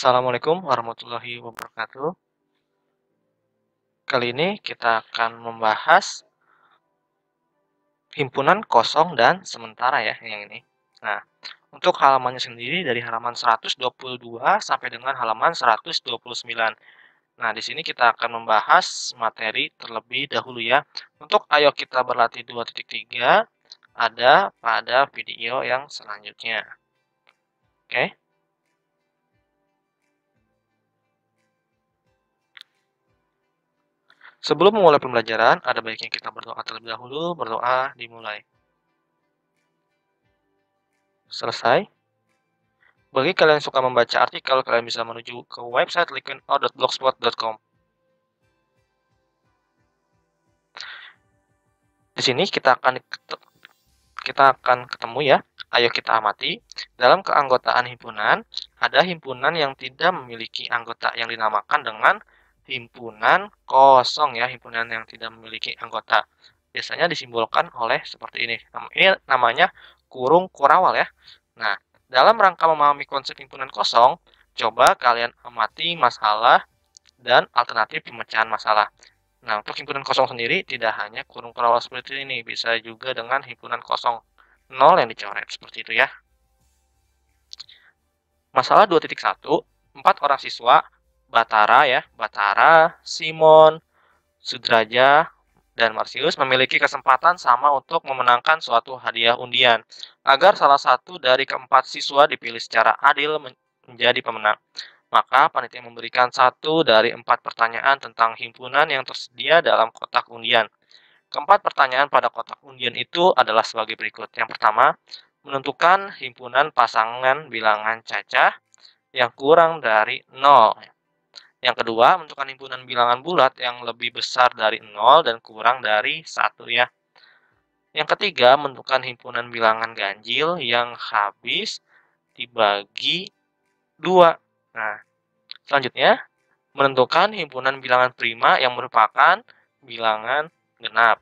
Assalamualaikum warahmatullahi wabarakatuh. Kali ini kita akan membahas himpunan kosong dan sementara ya yang ini. Nah, untuk halamannya sendiri dari halaman 122 sampai dengan halaman 129. Nah, di sini kita akan membahas materi terlebih dahulu ya. Untuk ayo kita berlatih 2.3 ada pada video yang selanjutnya. Oke. Sebelum memulai pembelajaran, ada baiknya kita berdoa terlebih dahulu. Berdoa dimulai. Selesai. Bagi kalian yang suka membaca artikel, kalian bisa menuju ke website liquenout.blogspot.com. Di sini kita akan ketemu ya. Ayo kita amati. Dalam keanggotaan himpunan, ada himpunan yang tidak memiliki anggota yang dinamakan dengan himpunan kosong ya, himpunan yang tidak memiliki anggota. Biasanya disimbolkan oleh seperti ini. Ini namanya kurung kurawal ya. Nah, dalam rangka memahami konsep himpunan kosong, coba kalian amati masalah dan alternatif pemecahan masalah. Nah, untuk himpunan kosong sendiri tidak hanya kurung kurawal seperti ini, bisa juga dengan himpunan kosong 0 yang dicoret seperti itu ya. Masalah 2.1, 4 orang siswa, Batara, Simon, Sudraja, dan Marsius memiliki kesempatan sama untuk memenangkan suatu hadiah undian. Agar salah satu dari keempat siswa dipilih secara adil menjadi pemenang, maka panitia memberikan 1 dari 4 pertanyaan tentang himpunan yang tersedia dalam kotak undian. Keempat pertanyaan pada kotak undian itu adalah sebagai berikut. Yang pertama, menentukan himpunan pasangan bilangan cacah yang kurang dari 0. Yang kedua, menentukan himpunan bilangan bulat yang lebih besar dari 0 dan kurang dari 1 ya. Yang ketiga, menentukan himpunan bilangan ganjil yang habis dibagi 2. Nah, selanjutnya, menentukan himpunan bilangan prima yang merupakan bilangan genap.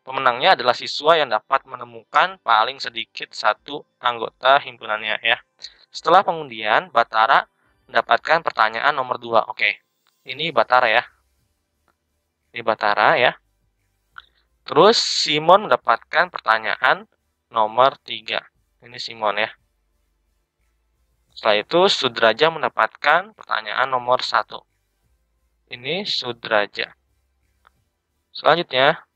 Pemenangnya adalah siswa yang dapat menemukan paling sedikit 1 anggota himpunannya ya. Setelah pengundian, Batara mendapatkan pertanyaan nomor 2. Oke. Ini Batara ya. Ini Batara ya. Terus Simon mendapatkan pertanyaan nomor 3. Ini Simon ya. Setelah itu Sudraja mendapatkan pertanyaan nomor 1. Ini Sudraja. Selanjutnya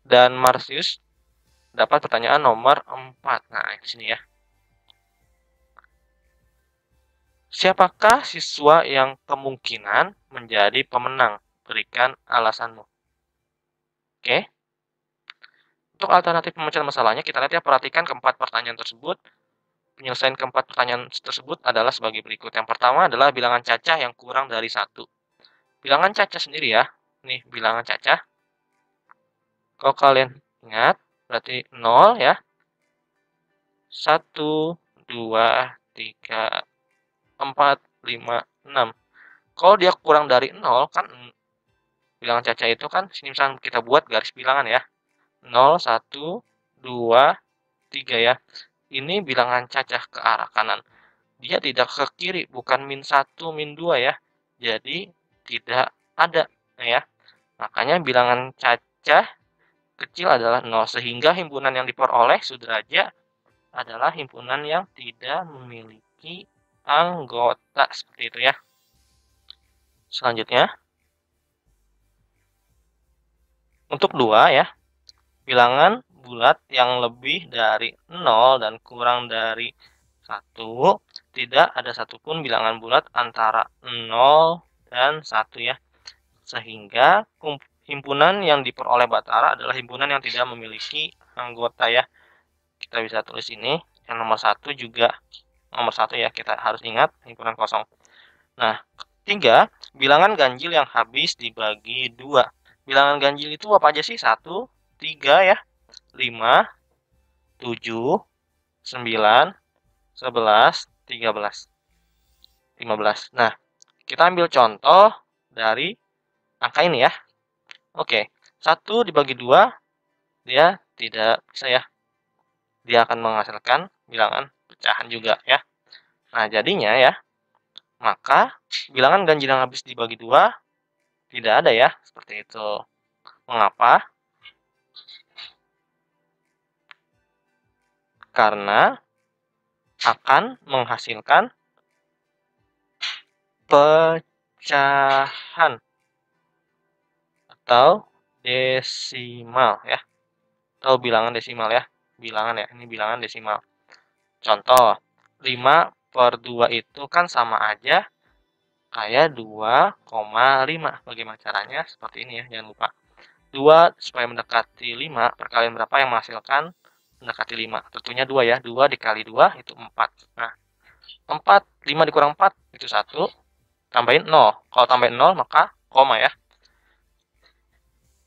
dan Marsius dapat pertanyaan nomor 4. Nah, di sini ya. Siapakah siswa yang kemungkinan menjadi pemenang? Berikan alasanmu. Oke. Untuk alternatif pemecahan masalahnya, kita lihat ya, perhatikan keempat pertanyaan tersebut. Penyelesaian keempat pertanyaan tersebut adalah sebagai berikut. Yang pertama adalah bilangan cacah yang kurang dari 1. Bilangan cacah sendiri ya. Nih, bilangan cacah. Kalau kalian ingat, berarti 0 ya. 1, 2, 3, 4, 5, 6. Kalau dia kurang dari 0, kan bilangan cacah itu kan, sini misalnya kita buat garis bilangan ya. 0, 1, 2, 3 ya. Ini bilangan cacah ke arah kanan. Dia tidak ke kiri, bukan min 1, min 2 ya. Jadi tidak ada ya. Makanya bilangan cacah kecil adalah 0. Sehingga himpunan yang diperoleh Sudraja adalah himpunan yang tidak memiliki anggota. Seperti itu ya. Selanjutnya, untuk 2 ya, bilangan bulat yang lebih dari 0 dan kurang dari 1, tidak ada satupun bilangan bulat antara 0 dan 1 ya. Sehingga himpunan yang diperoleh Batara adalah himpunan yang tidak memiliki anggota ya. Kita bisa tulis ini, yang nomor 1 juga nomor 1 ya, kita harus ingat himpunan kosong. Nah, 3, bilangan ganjil yang habis dibagi 2. Bilangan ganjil itu apa aja sih? 1, 3 ya, 5, 7, 9, 11, 13, 15. Nah, kita ambil contoh dari angka ini ya. Oke, 1 dibagi 2, dia tidak bisa ya. Dia akan menghasilkan bilangan pecahan juga ya. Nah, jadinya ya, maka bilangan ganjil yang habis dibagi 2 tidak ada ya, seperti itu. Mengapa? Karena akan menghasilkan pecahan atau desimal ya, atau bilangan desimal ya. Bilangan ya, ini bilangan desimal. Contoh, 5/2 itu kan sama aja kayak 2,5. Bagaimana caranya? Seperti ini ya, jangan lupa. 2 supaya mendekati 5, perkalian berapa yang menghasilkan mendekati 5? Tentunya 2 ya, 2 dikali 2 itu 4. Nah, 4, 5 dikurang 4 itu 1, tambahin 0. Kalau tambahin 0 maka koma ya.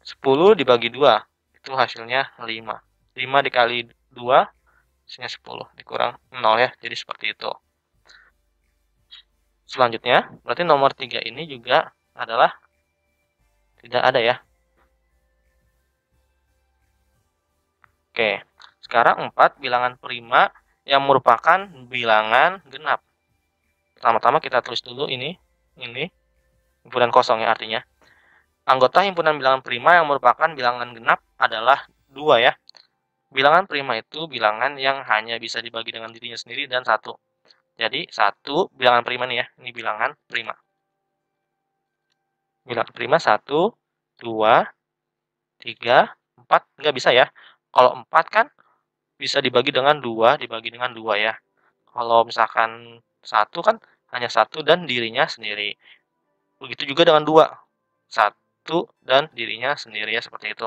10 dibagi 2 itu hasilnya 5. 5 dikali 2 hasilnya 10 dikurang 0 ya. Jadi seperti itu. Selanjutnya, berarti nomor 3 ini juga adalah tidak ada ya. Oke, sekarang 4 bilangan prima yang merupakan bilangan genap. Pertama-tama kita tulis dulu ini himpunan kosong ya artinya. Anggota himpunan bilangan prima yang merupakan bilangan genap adalah 2 ya. Bilangan prima itu bilangan yang hanya bisa dibagi dengan dirinya sendiri dan 1. Jadi 1 bilangan prima nih ya, ini bilangan prima. Bilangan prima 1, 2, 3, 4, nggak bisa ya. Kalau 4 kan bisa dibagi dengan 2, dibagi dengan 2 ya. Kalau misalkan 1 kan hanya 1 dan dirinya sendiri. Begitu juga dengan 2. 1 dan dirinya sendiri ya, seperti itu.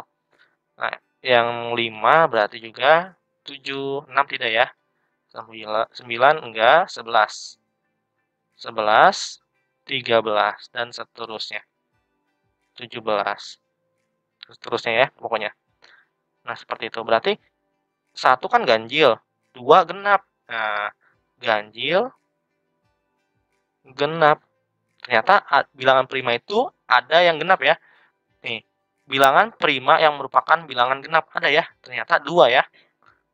Nah, yang 5 berarti juga 7, 6 tidak ya. 9 enggak, 11. 11, 13 dan seterusnya. 17. Seterusnya ya, pokoknya. Nah, seperti itu. Berarti 1 kan ganjil, 2 genap. Nah, ganjil, genap. Ternyata bilangan prima itu ada yang genap ya. Nih, bilangan prima yang merupakan bilangan genap ada ya. Ternyata 2 ya.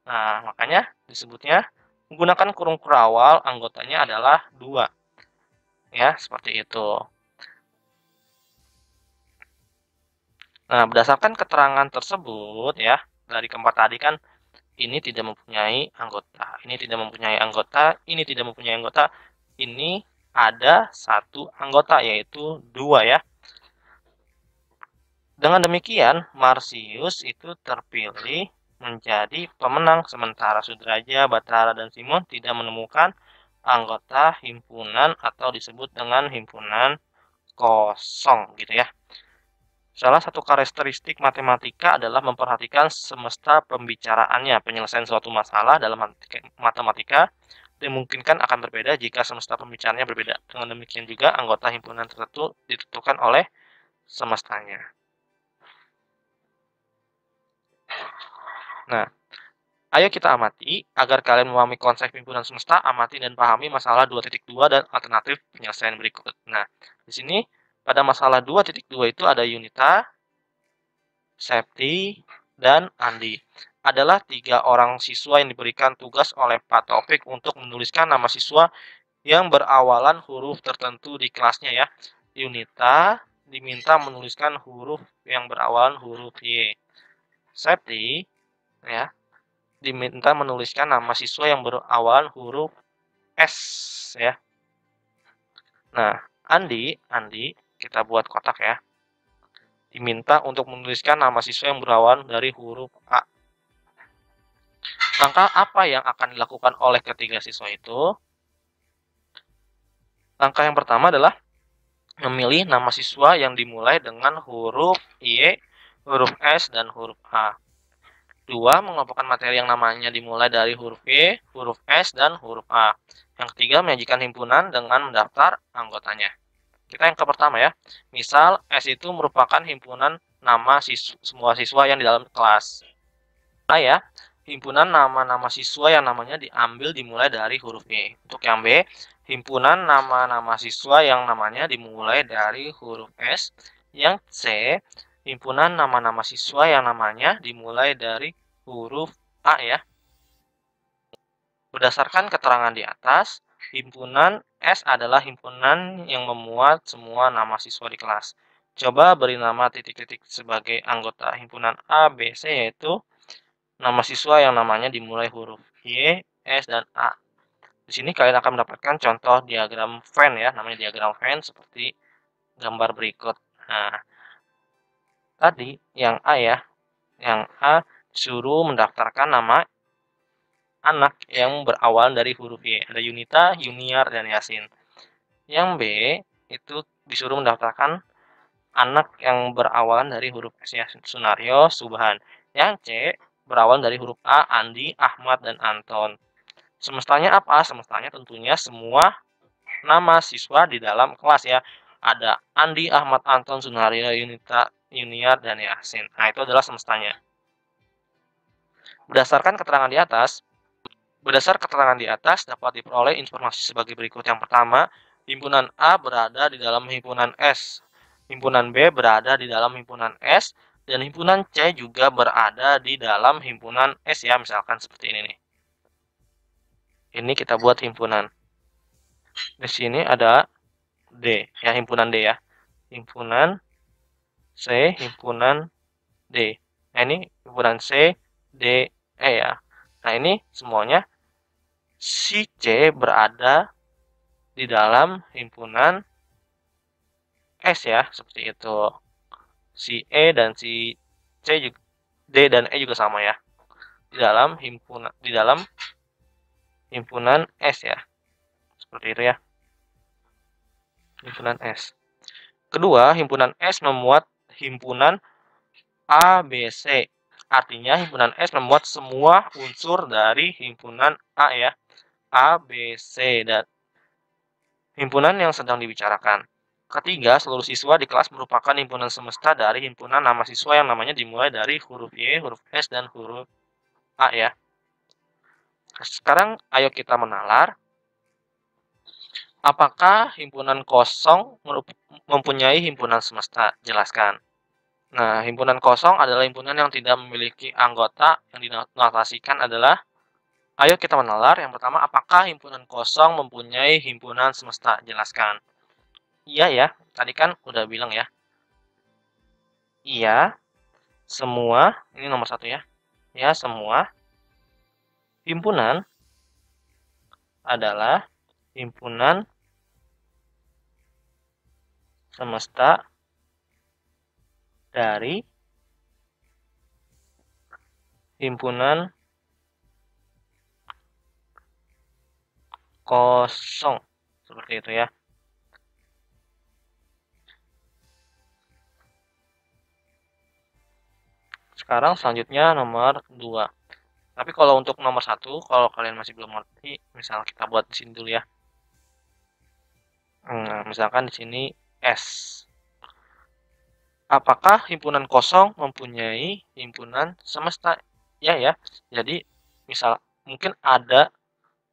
Nah, makanya disebutnya menggunakan kurung kurawal anggotanya adalah 2. Ya, seperti itu. Nah, berdasarkan keterangan tersebut ya, dari keempat tadi kan ini tidak mempunyai anggota, ini tidak mempunyai anggota, ini tidak mempunyai anggota, ini ada satu anggota yaitu 2 ya. Dengan demikian, Marsius itu terpilih menjadi pemenang, sementara Sudraja, Batara, dan Simon tidak menemukan anggota himpunan atau disebut dengan himpunan kosong gitu ya. Salah satu karakteristik matematika adalah memperhatikan semesta pembicaraannya. Penyelesaian suatu masalah dalam matematika dimungkinkan akan berbeda jika semesta pembicaraannya berbeda. Dengan demikian juga anggota himpunan tertentu ditentukan oleh semestanya. Nah, ayo kita amati. Agar kalian memahami konsep himpunan semesta, amati dan pahami masalah 2.2 dan alternatif penyelesaian berikut. Nah, di sini pada masalah 2.2 itu ada Yunita, Septi, dan Andi. Adalah 3 orang siswa yang diberikan tugas oleh Pak Taufik untuk menuliskan nama siswa yang berawalan huruf tertentu di kelasnya ya. Yunita diminta menuliskan huruf yang berawalan huruf Y. Septi ya diminta menuliskan nama siswa yang berawalan huruf S ya. Nah, Andi kita buat kotak ya. Diminta untuk menuliskan nama siswa yang berawalan dari huruf A. Langkah apa yang akan dilakukan oleh ketiga siswa itu? Langkah yang pertama adalah memilih nama siswa yang dimulai dengan huruf Y, huruf S, dan huruf A. 2. Mengelompokkan materi yang namanya dimulai dari huruf Y, huruf S, dan huruf A. Yang ketiga, menyajikan himpunan dengan mendaftar anggotanya. Kita yang ke pertama ya. Misal, S itu merupakan himpunan nama semua siswa yang di dalam kelas. Nah ya, himpunan nama-nama siswa yang namanya diambil dimulai dari huruf Y. Untuk yang B, himpunan nama-nama siswa yang namanya dimulai dari huruf S. Yang C, himpunan nama-nama siswa yang namanya dimulai dari huruf A ya. Berdasarkan keterangan di atas, himpunan S adalah himpunan yang memuat semua nama siswa di kelas. Coba beri nama titik-titik sebagai anggota himpunan A, B, C, yaitu nama siswa yang namanya dimulai huruf Y, S, dan A. Di sini kalian akan mendapatkan contoh diagram Venn ya, namanya diagram Venn seperti gambar berikut. Nah, tadi yang A ya, yang A suruh mendaftarkan nama anak yang berawal dari huruf Y. Ada Yunita, Yuniar, dan Yasin. Yang B itu disuruh mendaftarkan anak yang berawal dari huruf S ya, Sunario, Subhan. Yang C berawal dari huruf A, Andi, Ahmad, dan Anton. Semestanya apa? Semestanya tentunya semua nama siswa di dalam kelas ya. Ada Andi, Ahmad, Anton, Sunario, Yunita, Yuniar, dan Yasin. Nah, itu adalah semestanya. Berdasarkan keterangan di atas dapat diperoleh informasi sebagai berikut. Yang pertama, himpunan A berada di dalam himpunan S. Himpunan B berada di dalam himpunan S. Dan himpunan C juga berada di dalam himpunan S ya. Misalkan seperti ini nih. Ini kita buat himpunan. Di sini ada D ya, himpunan D ya. Himpunan C, himpunan D. Nah, ini himpunan C, D, E ya. Nah, ini semuanya si C berada di dalam himpunan S ya, seperti itu. Si E dan si C juga, D dan E juga sama ya. Di dalam himpunan S ya. Seperti itu ya. Himpunan S. Kedua, himpunan S memuat himpunan A, B, C. Artinya himpunan S memuat semua unsur dari himpunan A ya. A, B, C, dan himpunan yang sedang dibicarakan. Ketiga, seluruh siswa di kelas merupakan himpunan semesta dari himpunan nama siswa yang namanya dimulai dari huruf Y, huruf S, dan huruf A ya. Sekarang ayo kita menalar. Apakah himpunan kosong mempunyai himpunan semesta? Jelaskan. Nah, himpunan kosong adalah himpunan yang tidak memiliki anggota. Yang dinotasikan adalah, ayo kita menalar. Yang pertama, apakah himpunan kosong mempunyai himpunan semesta? Jelaskan. Iya ya, tadi kan udah bilang ya. Iya, semua, ini nomor 1 ya. Ya, semua himpunan adalah himpunan semesta dari himpunan kosong. Seperti itu ya. Sekarang selanjutnya nomor 2. Tapi kalau untuk nomor 1, kalau kalian masih belum ngerti, misal kita buat di sini dulu ya. Nah, misalkan di sini S. Apakah himpunan kosong mempunyai himpunan semesta? Ya ya. Jadi misal mungkin ada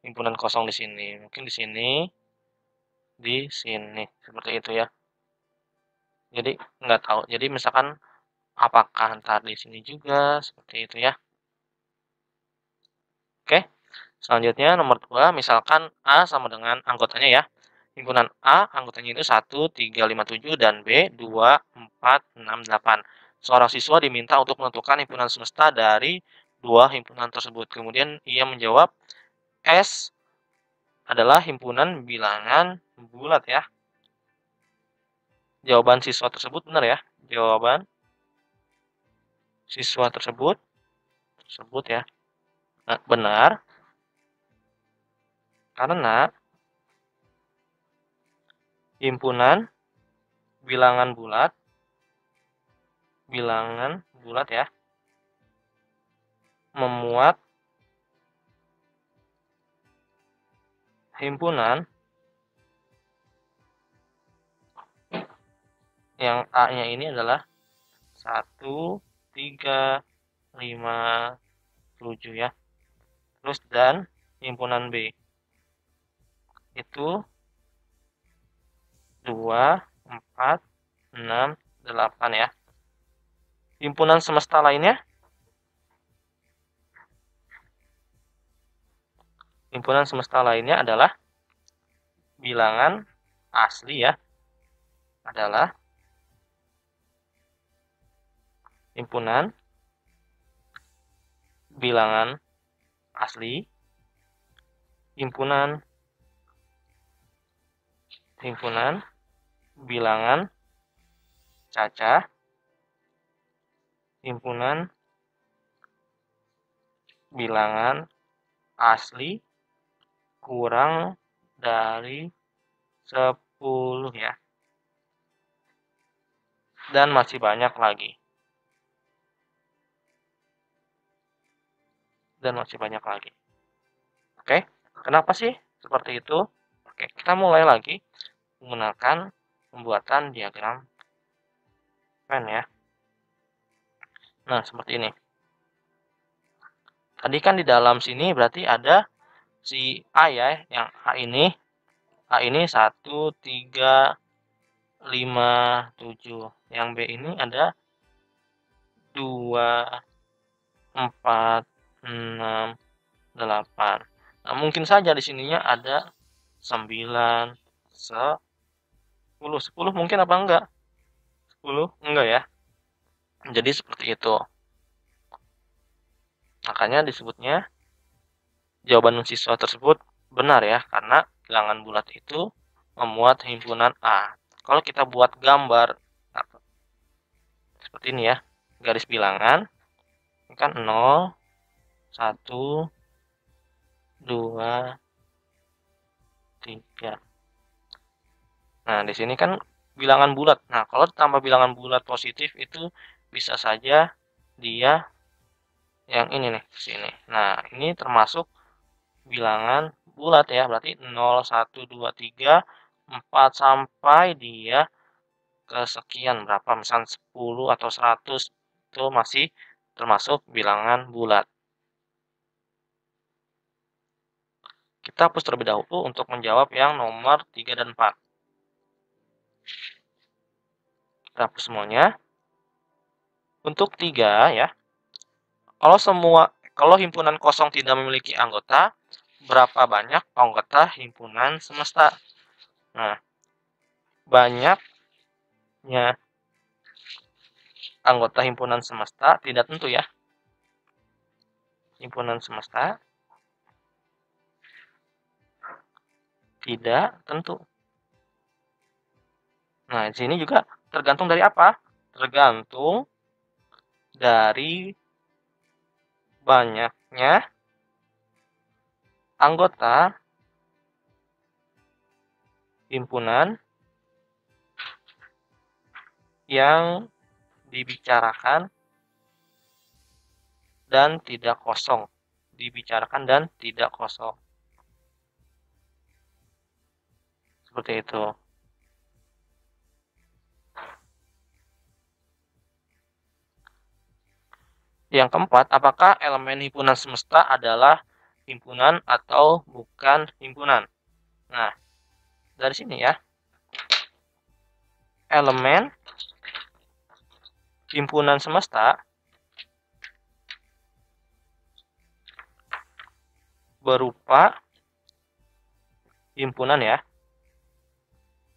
himpunan kosong di sini, mungkin di sini, seperti itu ya. Jadi nggak tahu. Jadi misalkan apakah ntar di sini juga seperti itu ya. Oke. Selanjutnya nomor 2, misalkan A sama dengan anggotanya ya. Himpunan A anggotanya itu 1, 3, 5, 7 dan B 2, 4, 6, 8. Seorang siswa diminta untuk menentukan himpunan semesta dari 2 himpunan tersebut. Kemudian ia menjawab S adalah himpunan bilangan bulat ya. Jawaban siswa tersebut benar ya. Jawaban siswa tersebut ya. Nah, benar. Karena himpunan bilangan bulat ya, memuat himpunan yang A-nya ini adalah 1, 3, 5, 7 ya. Terus dan himpunan B itu 2, 4, 6, 8 ya. Himpunan semesta lainnya adalah bilangan asli ya adalah himpunan bilangan asli, himpunan bilangan cacah, himpunan bilangan asli kurang dari 10 ya. Dan masih banyak lagi. Oke, kenapa sih seperti itu? Oke, kita mulai lagi menggunakan pembuatan diagram Venn ya. Nah, seperti ini. Tadi kan di dalam sini berarti ada si A ya, yang A ini 1, 3, 5, 7. Yang B ini ada 2, 4, 6, 8. Nah, mungkin saja di sininya ada 9, 10. 10 mungkin apa enggak? 10 enggak ya. Jadi seperti itu. Makanya disebutnya jawaban siswa tersebut benar ya, karena bilangan bulat itu memuat himpunan A. Kalau kita buat gambar seperti ini ya, garis bilangan, ini kan 0, 1, 2, 3. Nah, di sini kan bilangan bulat. Nah, kalau ditambah bilangan bulat positif itu bisa saja dia yang ini nih, sini. Nah, ini termasuk bilangan bulat ya, berarti 0, 1, 2, 3, 4 sampai dia ke sekian berapa, misalnya 10 atau 100, itu masih termasuk bilangan bulat. Kita hapus terlebih dahulu untuk menjawab yang nomor 3 dan 4. Kita hapus semuanya. Untuk 3 ya, kalau himpunan kosong tidak memiliki anggota, berapa banyak anggota himpunan semesta? Nah, banyaknya anggota himpunan semesta tidak tentu ya. Himpunan semesta tidak tentu. Nah, di sini juga tergantung dari apa? Tergantung dari banyaknya anggota himpunan yang dibicarakan dan tidak kosong. Dibicarakan dan tidak kosong. Seperti itu. Yang keempat, apakah elemen himpunan semesta adalah himpunan atau bukan himpunan? Nah, dari sini ya. Elemen himpunan semesta berupa himpunan ya,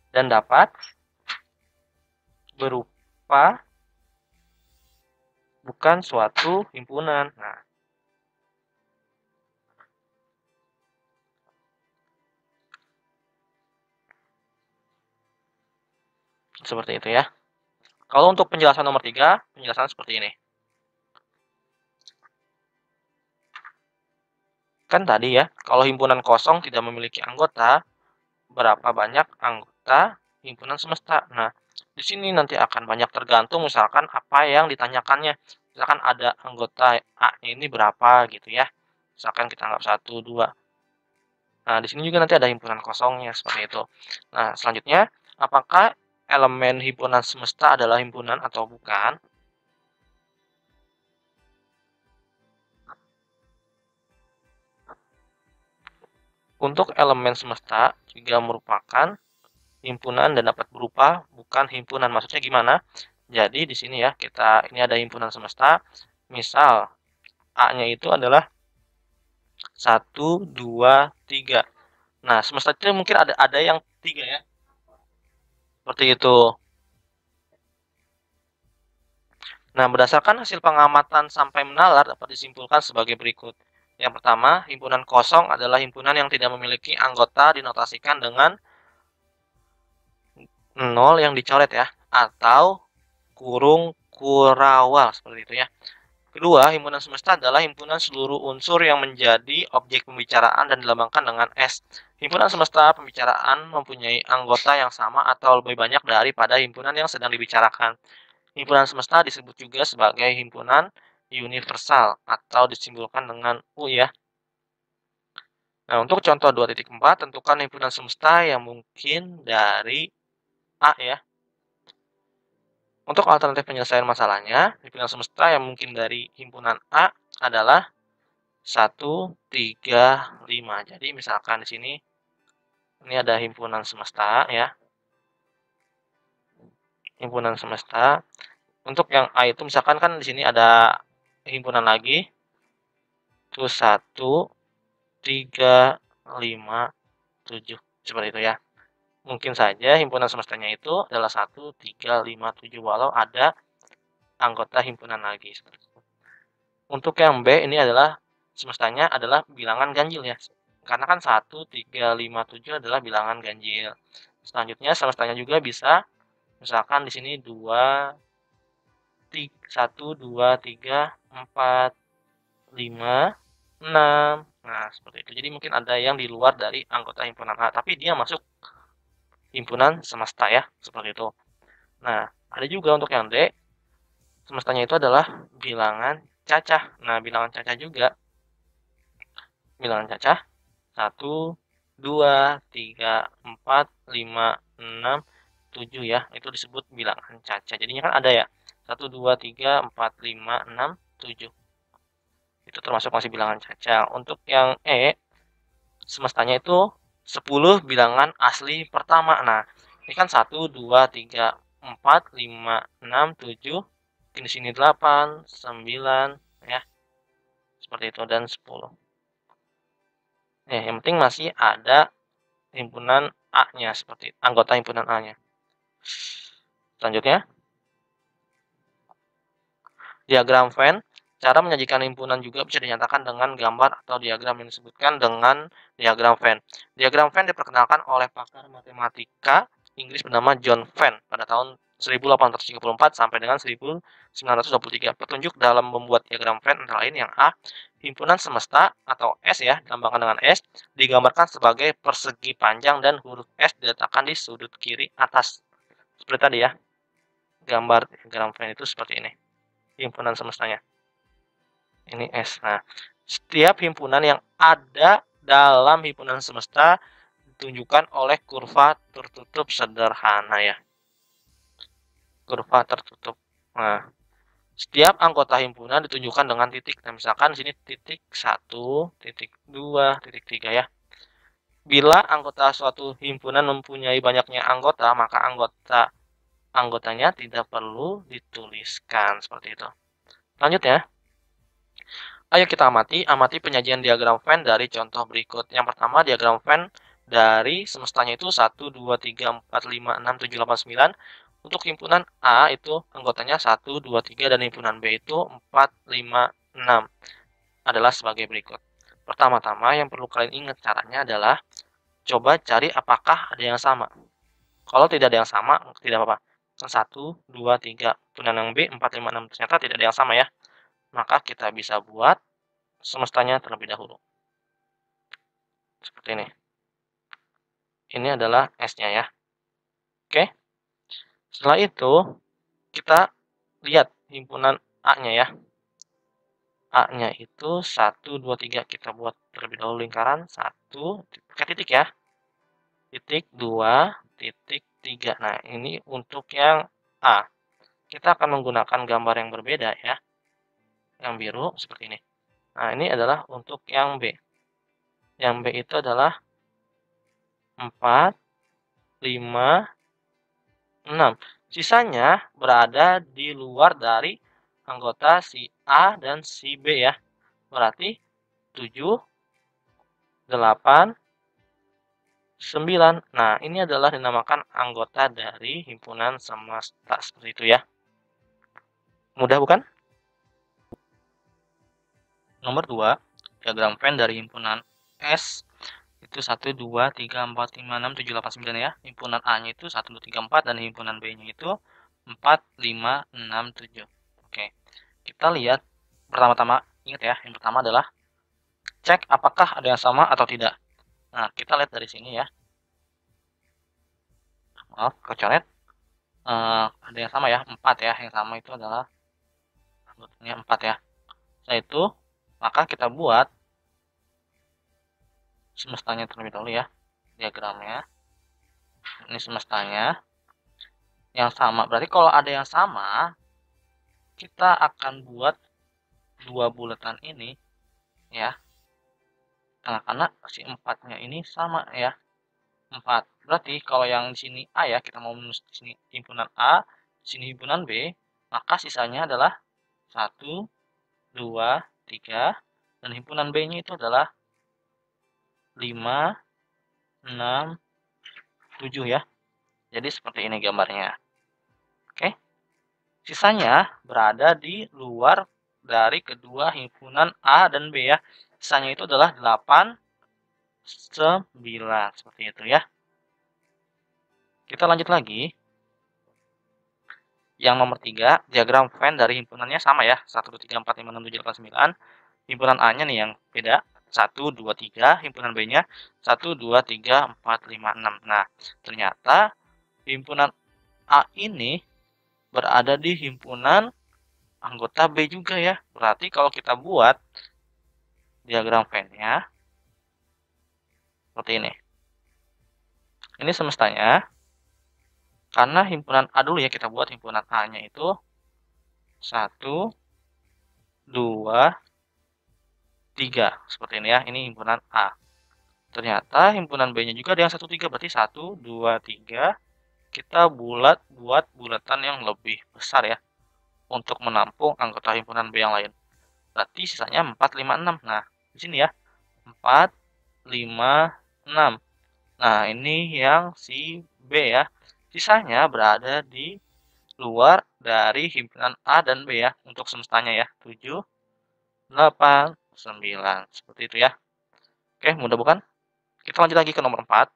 dan dapat berupa bukan suatu himpunan. Nah, seperti itu ya. Kalau untuk penjelasan nomor 3, penjelasan seperti ini. Kan tadi ya, kalau himpunan kosong tidak memiliki anggota, berapa banyak anggota himpunan semesta? Nah, di sini nanti akan banyak tergantung misalkan apa yang ditanyakannya. Misalkan ada anggota A ini berapa gitu ya. Misalkan kita anggap 1, 2. Nah, di sini juga nanti ada himpunan kosongnya seperti itu. Nah, selanjutnya, apakah elemen himpunan semesta adalah himpunan atau bukan? Untuk elemen semesta juga merupakan himpunan dan dapat berupa bukan himpunan. Maksudnya gimana? Jadi di sini ya, ini ada himpunan semesta. Misal A-nya itu adalah 1, 2, 3. Nah, semesta itu mungkin ada yang 3 ya. Seperti itu. Nah, berdasarkan hasil pengamatan sampai menalar dapat disimpulkan sebagai berikut. Yang pertama, himpunan kosong adalah himpunan yang tidak memiliki anggota dinotasikan dengan 0 yang dicoret ya, atau kurung kurawal seperti itu ya. Kedua, himpunan semesta adalah himpunan seluruh unsur yang menjadi objek pembicaraan dan dilambangkan dengan S. Himpunan semesta pembicaraan mempunyai anggota yang sama atau lebih banyak daripada himpunan yang sedang dibicarakan. Himpunan semesta disebut juga sebagai himpunan universal atau disimbolkan dengan U ya. Nah, untuk contoh 2.4, tentukan himpunan semesta yang mungkin dari A ya. Untuk alternatif penyelesaian masalahnya, himpunan semesta yang mungkin dari himpunan A adalah 1, 3, 5. Jadi misalkan di sini ini ada himpunan semesta ya. Himpunan semesta. Untuk yang A itu misalkan kan di sini ada himpunan lagi. Itu 1, 3, 5, 7. Seperti itu ya. Mungkin saja himpunan semestanya itu adalah 1, 3, 5, 7 walau ada anggota himpunan lagi. Untuk yang B ini adalah semestanya adalah bilangan ganjil ya. Karena kan 1, 3, 5, 7 adalah bilangan ganjil. Selanjutnya semestanya juga bisa misalkan di sini 2, 1, 2, 3, 4, 5, 6. Nah, seperti itu. Jadi mungkin ada yang di luar dari anggota himpunan A, tapi dia masuk himpunan semesta ya, seperti itu. Nah, ada juga untuk yang D, semestanya itu adalah bilangan cacah. Nah, bilangan cacah juga. Bilangan cacah 1, 2, 3, 4, 5, 6, 7 ya. Itu disebut bilangan cacah. Jadinya kan ada ya. 1, 2, 3, 4, 5, 6, 7. Itu termasuk masih bilangan cacah. Untuk yang E, semestanya itu 10 bilangan asli pertama. Nah, ini kan 1, 2, 3, 4, 5, 6, 7. Di sini 8, 9 ya. Seperti itu dan 10. Yang penting masih ada himpunan A-nya seperti anggota himpunan A-nya. Selanjutnya, diagram Venn. Cara menyajikan himpunan juga bisa dinyatakan dengan gambar atau diagram yang disebutkan dengan diagram Venn. Diagram Venn diperkenalkan oleh pakar matematika Inggris bernama John Venn pada tahun 1834 sampai dengan 1923. Petunjuk dalam membuat diagram Venn antara lain yang A, himpunan semesta atau S ya, dilambangkan dengan S, digambarkan sebagai persegi panjang dan huruf S diletakkan di sudut kiri atas. Seperti tadi ya, gambar diagram Venn itu seperti ini. Himpunan semestanya. Ini S. Nah, setiap himpunan yang ada dalam himpunan semesta ditunjukkan oleh kurva tertutup sederhana ya. Kurva tertutup. Nah, setiap anggota himpunan ditunjukkan dengan titik. Nah, misalkan di sini titik 1, titik 2, titik 3 ya. Bila anggota suatu himpunan mempunyai banyaknya anggota, maka anggotanya tidak perlu dituliskan seperti itu. Lanjutnya, ayo kita amati penyajian diagram Venn dari contoh berikut. Yang pertama, diagram Venn dari semestanya itu 1, 2, 3, 4, 5, 6, 7, 8, 9. Untuk himpunan A itu anggotanya 1, 2, 3, dan himpunan B itu 4, 5, 6. Adalah sebagai berikut. Pertama-tama yang perlu kalian ingat caranya adalah coba cari apakah ada yang sama. Kalau tidak ada yang sama, tidak apa-apa. 1, 2, 3, himpunan yang B, 4, 5, 6. Ternyata tidak ada yang sama ya. Maka kita bisa buat semestanya terlebih dahulu. Seperti ini. Ini adalah S-nya ya. Oke. Setelah itu, kita lihat himpunan A-nya ya. A-nya itu 1, 2, 3. Kita buat terlebih dahulu lingkaran. 1, pakai titik ya. Titik 2, titik 3. Nah, ini untuk yang A. Kita akan menggunakan gambar yang berbeda ya. Yang biru seperti ini. Nah, ini adalah untuk yang B. Yang B itu adalah 4, 5, 6. Sisanya berada di luar dari anggota si A dan si B ya. Berarti 7, 8, 9. Nah, ini adalah dinamakan anggota dari himpunan semesta, seperti itu ya. Mudah bukan? Nomor 2, diagram Venn dari himpunan S itu 1, 2, 3, 4, 5, 6, 7, 8, 9 ya. Himpunan A-nya itu 1, 2, 3, 4 dan himpunan B-nya itu 4, 5, 6, 7. Oke. Kita lihat pertama-tama, ingat ya, yang pertama adalah cek apakah ada yang sama atau tidak. Nah, kita lihat dari sini ya. Maaf, kecoret. Ada yang sama ya, 4 ya. Yang sama itu adalah anggotanya 4 ya. Setelah itu, maka kita buat semestanya terlebih dahulu ya, diagramnya. Ini semestanya yang sama. Berarti kalau ada yang sama, kita akan buat dua bulatan ini ya. Nah, karena si 4-nya ini sama ya. 4. Berarti kalau yang di sini A ya, kita mau menulis di sini himpunan A, di sini himpunan B, maka sisanya adalah 1, 2, 3, dan himpunan B-nya itu adalah 5, 6, 7 ya. Jadi seperti ini gambarnya. Oke. Sisanya berada di luar dari kedua himpunan A dan B ya. Sisanya itu adalah 8, 9. Seperti itu ya. Kita lanjut lagi. Yang nomor 3, diagram Venn dari himpunannya sama ya. 1, 2, 3, 4, 5, 6, 7, 8, 9. Himpunan A-nya nih yang beda. 1, 2, 3. Himpunan B-nya 1, 2, 3, 4, 5, 6. Nah, ternyata himpunan A ini berada di himpunan anggota B juga ya. Berarti kalau kita buat diagram Venn-nya seperti ini. Ini semestanya. Karena himpunan A dulu ya, kita buat himpunan A-nya itu 1, 2, 3. Seperti ini ya, ini himpunan A. Ternyata himpunan B-nya juga ada yang 1, 3. Berarti 1, 2, 3. Kita buat bulatan yang lebih besar ya. Untuk menampung anggota himpunan B yang lain. Berarti sisanya 4, 5, 6. Nah, di sini ya. 4, 5, 6. Nah, ini yang si B ya. Sisanya berada di luar dari himpunan A dan B ya. Untuk semestanya ya. 7, 8, 9. Seperti itu ya. Oke, mudah bukan? Kita lanjut lagi ke nomor 4.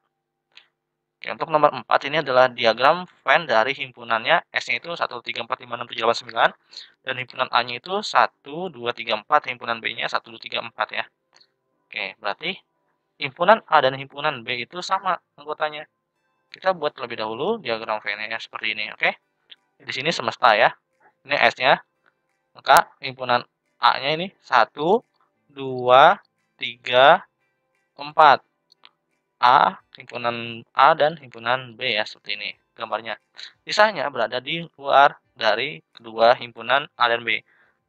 Oke, untuk nomor 4 ini adalah diagram Venn dari himpunannya S-nya itu 1, 3, 4, 5, 6, 7, 8, 9. Dan himpunan A-nya itu 1, 2, 3, 4. Himpunan B-nya 1, 2, 3, 4 ya. Oke, berarti himpunan A dan himpunan B itu sama anggotanya. Kita buat terlebih dahulu diagram Venn-nya seperti ini, oke? Di sini semesta ya. Ini S-nya. Maka himpunan A-nya ini 1, 2, 3, 4. Himpunan A dan himpunan B ya, seperti ini gambarnya. Sisanya berada di luar dari kedua himpunan A dan B.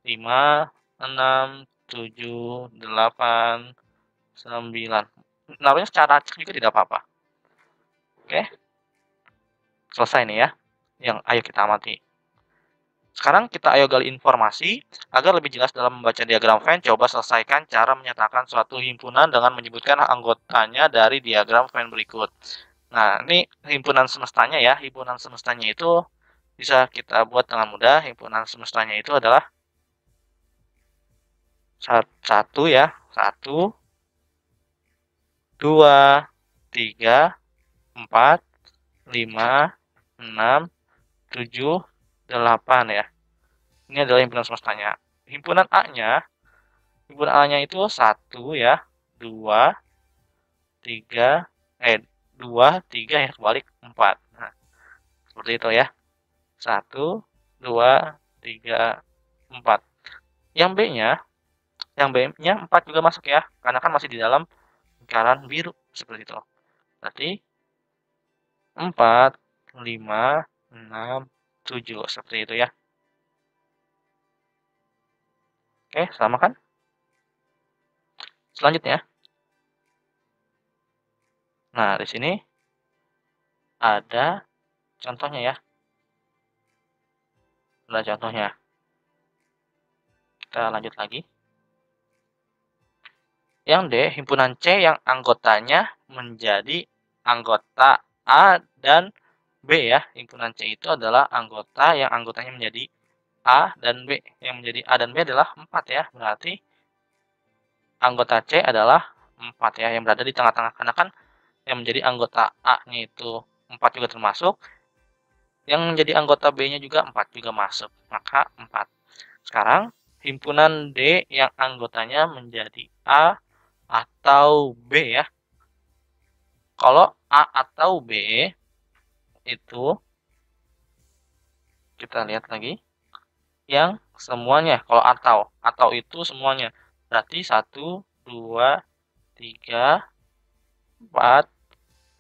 5, 6, 7, 8, 9. Naruhnya secara acak juga tidak apa-apa. Oke, selesai nih ya. Yang ayo kita amati. Sekarang kita ayo gali informasi agar lebih jelas dalam membaca diagram Venn. Coba selesaikan cara menyatakan suatu himpunan dengan menyebutkan anggotanya dari diagram Venn berikut. Nah, ini himpunan semestanya ya. Himpunan semestanya itu bisa kita buat dengan mudah. Himpunan semestanya itu adalah 1 ya. 1, 2, 3, 4, 5, 6, 7, 8 ya. Ini adalah himpunan semestanya. Himpunan A-nya itu 1 ya, 2, 3, 2, 3 ya, kebalik 4. Nah, seperti itu ya. 1, 2, 3, 4. Yang B-nya 4 juga masuk ya, karena kan masih di dalam lingkaran biru, seperti itu. Berarti 4, 5, 6, 7, seperti itu ya. Oke, sama kan? Selanjutnya. Nah, di sini ada contohnya ya. Ada contohnya. Kita lanjut lagi. Yang D, himpunan C yang anggotanya menjadi anggota A dan B ya. Himpunan C itu adalah anggota yang anggotanya menjadi A dan B. Yang menjadi A dan B adalah 4 ya. Berarti anggota C adalah 4 ya, yang berada di tengah-tengah. Karena kan yang menjadi anggota A-nya itu 4 juga termasuk, yang menjadi anggota B-nya juga 4 juga masuk. Maka 4. Sekarang himpunan D yang anggotanya menjadi A atau B ya. Kalau A atau B itu kita lihat lagi yang semuanya. Kalau atau itu semuanya. Berarti 1, 2, 3, 4,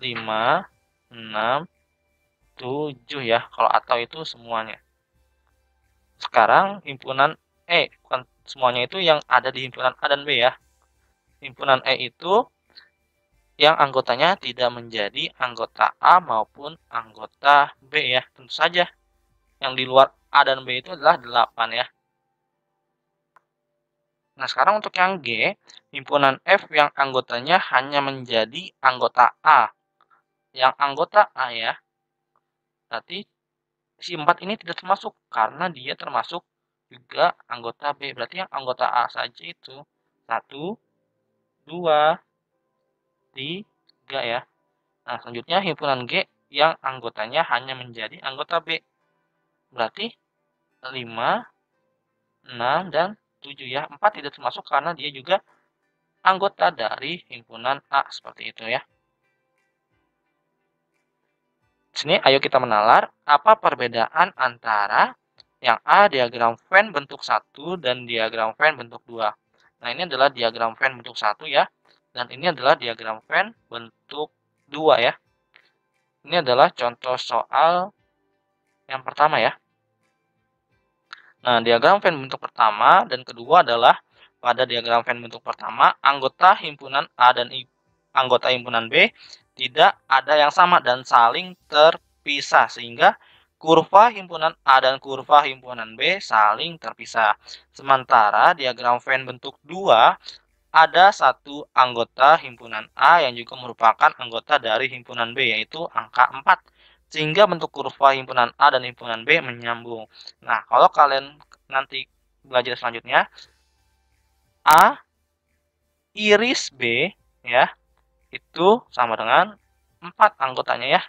5, 6, 7 ya. Kalau atau itu semuanya. Sekarang himpunan bukan semuanya itu yang ada di himpunan A dan B ya. Himpunan itu yang anggotanya tidak menjadi anggota A maupun anggota B ya. Tentu saja yang di luar A dan B itu adalah 8 ya. Nah, sekarang untuk yang G, himpunan F yang anggotanya hanya menjadi anggota A. Yang anggota A ya, berarti si 4 ini tidak termasuk karena dia termasuk juga anggota B. Berarti yang anggota A saja itu 1, 2, 3 ya. Nah, selanjutnya himpunan G yang anggotanya hanya menjadi anggota B. Berarti 5, 6, dan 7 ya. 4 tidak termasuk karena dia juga anggota dari himpunan A. Seperti itu ya. Di sini ayo kita menalar apa perbedaan antara yang A diagram Venn bentuk 1 dan diagram Venn bentuk 2. Nah, ini adalah diagram Venn bentuk 1 ya. Dan ini adalah diagram Venn bentuk 2 ya. Ini adalah contoh soal yang pertama ya. Nah, diagram Venn bentuk pertama dan kedua adalah pada diagram Venn bentuk pertama, anggota himpunan A dan anggota himpunan B tidak ada yang sama dan saling terpisah, sehingga kurva himpunan A dan kurva himpunan B saling terpisah. Sementara diagram Venn bentuk 2, ada satu anggota himpunan A yang juga merupakan anggota dari himpunan B, yaitu angka 4. Sehingga bentuk kurva himpunan A dan himpunan B menyambung. Nah, kalau kalian nanti belajar selanjutnya, A iris B ya, itu sama dengan 4 anggotanya ya.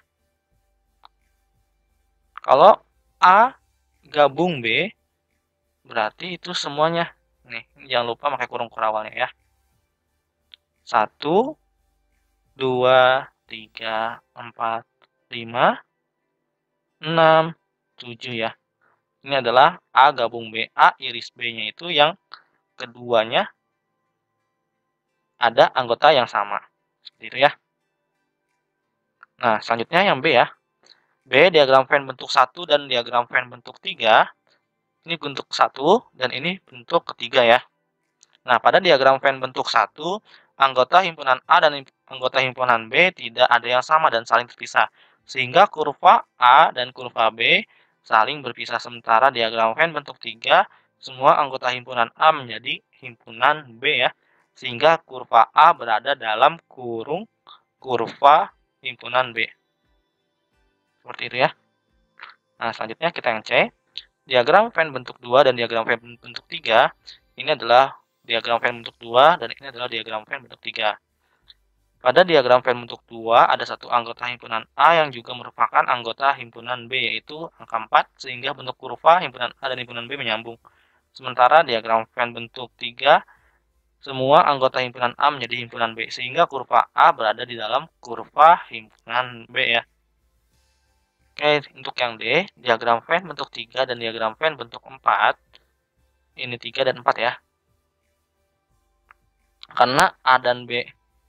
Kalau A gabung B, berarti itu semuanya. Nih, jangan lupa pakai kurung kurawalnya ya. 1, 2, 3, 4, 5, 6, 7 ya. Ini adalah A gabung B. A iris B-nya itu yang keduanya ada anggota yang sama. Seperti itu ya. Nah, selanjutnya yang B ya. B diagram Venn bentuk 1 dan diagram Venn bentuk 3. Ini bentuk 1 dan ini bentuk ketiga ya. Nah, pada diagram Venn bentuk 1, anggota himpunan A dan anggota himpunan B tidak ada yang sama dan saling terpisah. Sehingga kurva A dan kurva B saling berpisah. Sementara diagram Venn bentuk 3, semua anggota himpunan A menjadi himpunan B ya. Sehingga kurva A berada dalam kurung kurva himpunan B. Seperti itu ya. Nah, selanjutnya kita yang C. Diagram Venn bentuk 2 dan diagram Venn bentuk 3. Ini adalah diagram Venn bentuk 2 dan ini adalah diagram Venn bentuk 3. Pada diagram Venn bentuk 2 ada satu anggota himpunan A yang juga merupakan anggota himpunan B, yaitu angka 4, sehingga bentuk kurva himpunan A dan himpunan B menyambung. Sementara diagram Venn bentuk 3, semua anggota himpunan A menjadi himpunan B, sehingga kurva A berada di dalam kurva himpunan B ya. Oke, untuk yang D, diagram Venn bentuk 3 dan diagram Venn bentuk 4, ini 3 dan 4 ya. Karena A dan B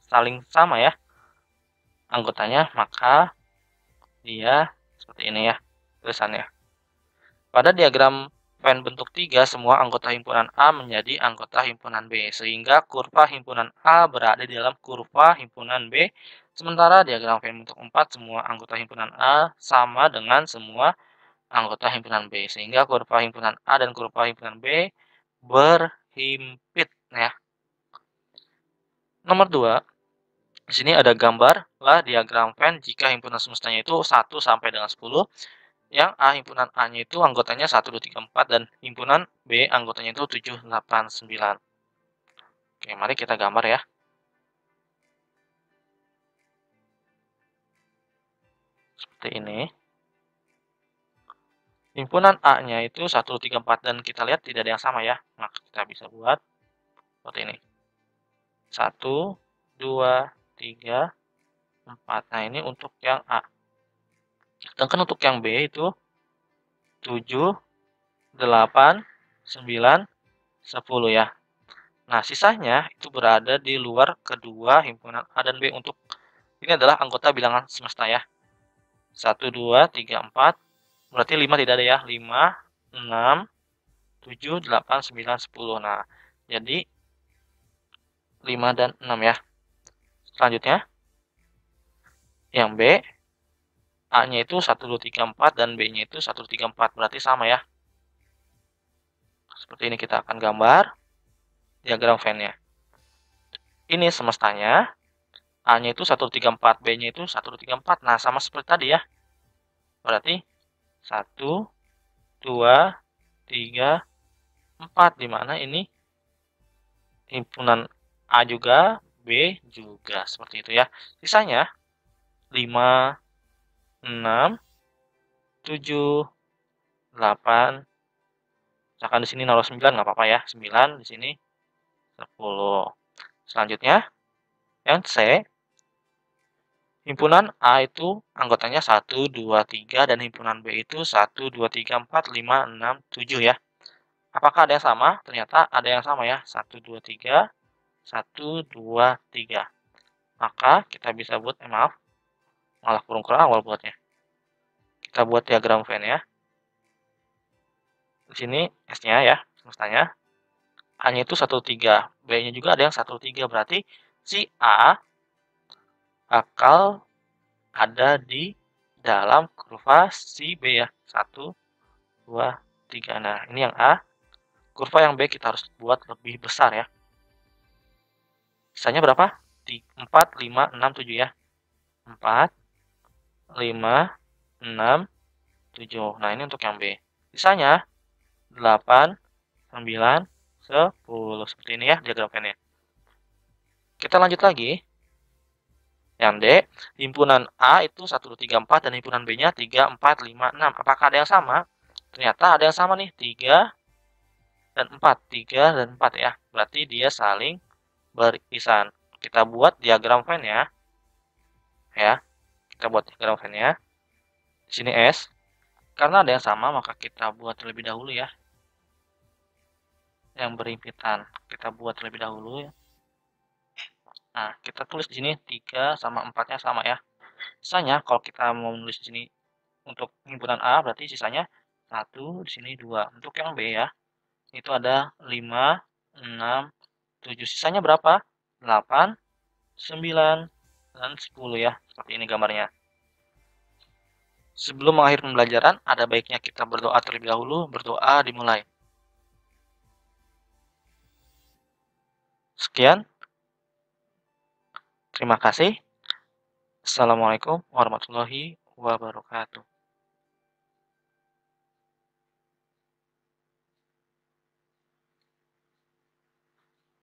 saling sama ya anggotanya, maka dia seperti ini ya tulisannya. Pada diagram Venn bentuk 3, semua anggota himpunan A menjadi anggota himpunan B, sehingga kurva himpunan A berada di dalam kurva himpunan B. Sementara diagram Venn bentuk 4, semua anggota himpunan A sama dengan semua anggota himpunan B, sehingga kurva himpunan A dan kurva himpunan B berhimpit ya. Nomor 2, Di sini ada gambar lah diagram Venn jika himpunan semestanya itu 1 sampai dengan 10, yang A himpunan A-nya itu anggotanya 1, 2, 3, 4, dan himpunan B anggotanya itu 7, 8, 9. Oke, mari kita gambar ya. Seperti ini. Himpunan A-nya itu 1, 2, 3, 4, dan kita lihat tidak ada yang sama ya. Maka kita bisa buat seperti ini. 1, 2, 3, 4. Nah, ini untuk yang A. Sedangkan untuk yang B itu 7, 8, 9, 10 ya. Nah, sisanya itu berada di luar kedua himpunan A dan B. Untuk ini adalah anggota bilangan semesta ya. 1, 2, 3, 4. Berarti 5 tidak ada ya. 5, 6, 7, 8, 9, 10. Nah, jadi 5 dan 6 ya. Selanjutnya, yang B, A-nya itu 1, 2, 3, 4, dan B-nya itu 1, 2, 3, 4. Berarti sama ya. Seperti ini kita akan gambar diagram Venn-nya. Ini semestanya, A-nya itu 1, 2, 3, 4, B-nya itu 1, 2, 3, 4. Nah, sama seperti tadi ya. Berarti 1, 2, 3, 4. Dimana ini himpunan A juga, B juga. Seperti itu ya. Sisanya 5, 6, 7, 8. Misalkan di sini 09 nggak apa-apa ya. 9 di sini 10. Selanjutnya, yang C, himpunan A itu anggotanya 1, 2, 3, dan himpunan B itu 1, 2, 3, 4, 5, 6, 7 ya. Apakah ada yang sama? Ternyata ada yang sama ya. 1, 2, 3, 1, 2, 3. Maka kita bisa buat, maaf, malah kurang awal buatnya. Kita buat diagram Venn ya. Di sini S-nya ya, semestanya. A-nya itu 1, 3. B-nya juga ada yang 1, 3. Berarti si A bakal ada di dalam kurva si B ya. 1, 2, 3. Nah, ini yang A. Kurva yang B kita harus buat lebih besar ya. Sisanya berapa? 4, 5, 6, 7 ya. 4, 5, 6, 7. Nah, ini untuk yang B. Sisanya 8, 9, 10. Seperti ini ya diagram Venn-nya. Kita lanjut lagi. Yang D, himpunan A itu 1, 2, 3, 4, dan himpunan B-nya 3, 4, 5, 6. Apakah ada yang sama? Ternyata ada yang sama nih, 3 dan 4. 3 dan 4 ya. Berarti dia saling beririsan. Kita buat diagram Venn ya. Ya, kita buat diagram Venn ya. Di sini S. Karena ada yang sama, maka kita buat terlebih dahulu ya. Yang berhimpitan. Kita buat terlebih dahulu ya. Nah, kita tulis di sini 3 sama 4-nya sama ya. Sisanya kalau kita mau menulis di sini untuk himpunan A berarti sisanya 1, di sini 2. Untuk yang B ya, itu ada 5, 6, 7. Sisanya berapa? 8, 9, dan 10 ya. Seperti ini gambarnya. Sebelum mengakhiri pembelajaran, ada baiknya kita berdoa terlebih dahulu. Berdoa dimulai. Sekian. Terima kasih. Assalamualaikum warahmatullahi wabarakatuh.